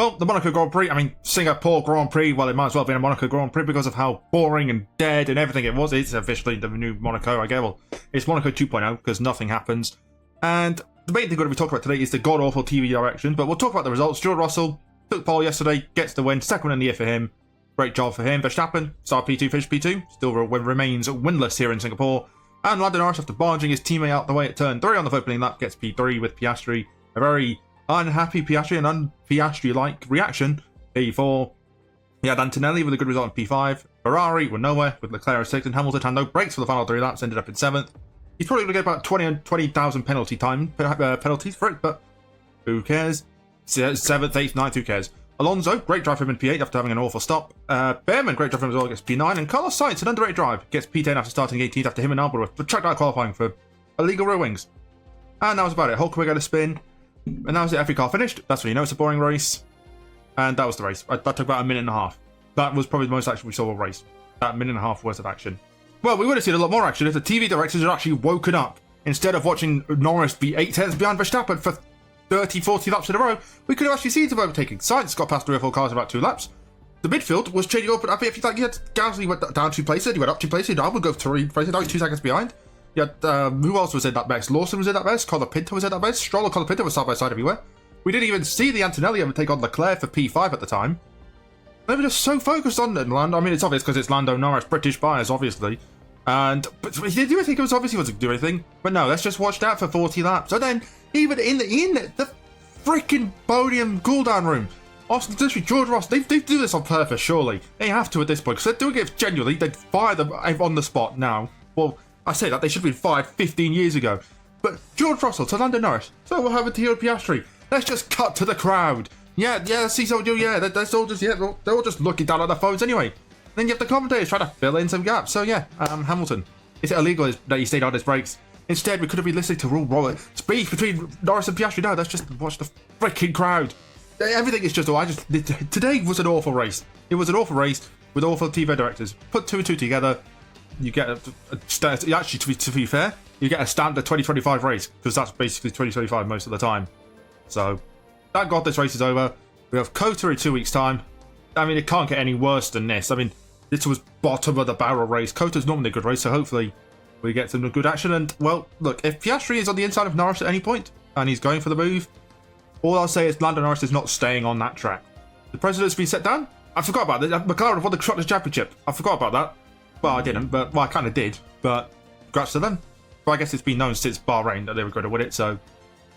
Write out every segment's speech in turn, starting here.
Well, the Monaco Grand Prix, I mean, Singapore Grand Prix, well, it might as well be a Monaco Grand Prix because of how boring and dead and everything it was. It's officially the new Monaco, I guess. Well, it's Monaco 2.0 because nothing happens. And the main thing we're going to be talking about today is the god-awful TV direction, but we'll talk about the results. George Russell took pole yesterday, gets the win, second win in the year for him. Great job for him. Verstappen, started P2, finished P2, still remains winless here in Singapore. And Lando Norris, after barging his teammate out the way at turn 3 on the opening lap, gets P3 with Piastri. A very unhappy Piastri and un-Piastri-like reaction. P4. He had Antonelli with a good result in P5. Ferrari were nowhere with Leclerc in 6th, and Hamilton had no brakes for the final 3 laps, ended up in 7th. He's probably going to get about 20,000 penalties for it, but who cares? 7th, 8th, 9th, who cares? Alonso, great drive for him in P8 after having an awful stop. Behrman, great drive for him as well, gets P9. And Carlos Sainz, an underrated drive, gets P10 after starting 18th after him and Albon were tracked out qualifying for illegal rear wings. And that was about it. Hulkenberg got a spin. And that was it. Every car finished. That's when you know it's a boring race. And that was the race. That took about a minute and a half. That was probably the most action we saw all race. That minute and a half worth of action. Well, we would have seen a lot more action if the TV directors had actually woken up. Instead of watching Norris be 8 tenths behind Verstappen for 30, 40 laps in a row, we could have actually seen some overtaking. Sainz got past 3 or 4 cars in about 2 laps. The midfield was changing up. I mean, if you like, you had Gasly went down 2 places, he went up 2 places, I would go 3 places, now he's 2 seconds behind. You had, who else was in that mess? Lawson was in that mess, Colapinto was in that mess, Stroll and Colapinto were side by side everywhere. We didn't even see the Antonelli overtake on Leclerc for P5 at the time. They were just so focused on Lando. I mean, it's obvious because it's Lando Norris, British bias, obviously. But he didn't do anything. It was obvious he wasn't doing anything. But no, let's just watch that for 40 laps. And then, even in the freaking podium cooldown room, Austin Distry, George Ross, they do this on purpose, surely. They have to at this point, because they're doing it genuinely. They'd fire them on the spot now. Well, I say that, they should have been fired 15 years ago. But George Russell to Lando Norris. So what happened to Hero Piastri? Let's just cut to the crowd. Yeah, see, so yeah, they're all just, they're all just looking down at their phones anyway. Then you have the commentators trying to fill in some gaps. So yeah, Hamilton, is it illegal that he stayed on his brakes? Instead, we could have been listening to Rule Robert. Speed between Norris and Piastri. No, let's just watch the freaking crowd. Everything is just, today was an awful race. It was an awful race with awful TV directors. Put 2 and 2 together, you get actually, to be fair, you get a standard 2025 race, because that's basically 2025 most of the time. So, thank God this race is over. We have Kota in 2 weeks' time. I mean, it can't get any worse than this. I mean, this was bottom of the barrel race. Kota's normally a good race, so hopefully we get some good action. And, well, look, if Piastri is on the inside of Norris at any point, and he's going for the move, all I'll say is Lando Norris is not staying on that track. The precedent's been set down. I forgot about it. McLaren won the Constructors' Championship. I forgot about that. Well, I didn't, but, well, I kind of did. But, congrats to them. But I guess it's been known since Bahrain that they were going to win it, so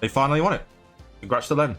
they finally won it. Congrats to them.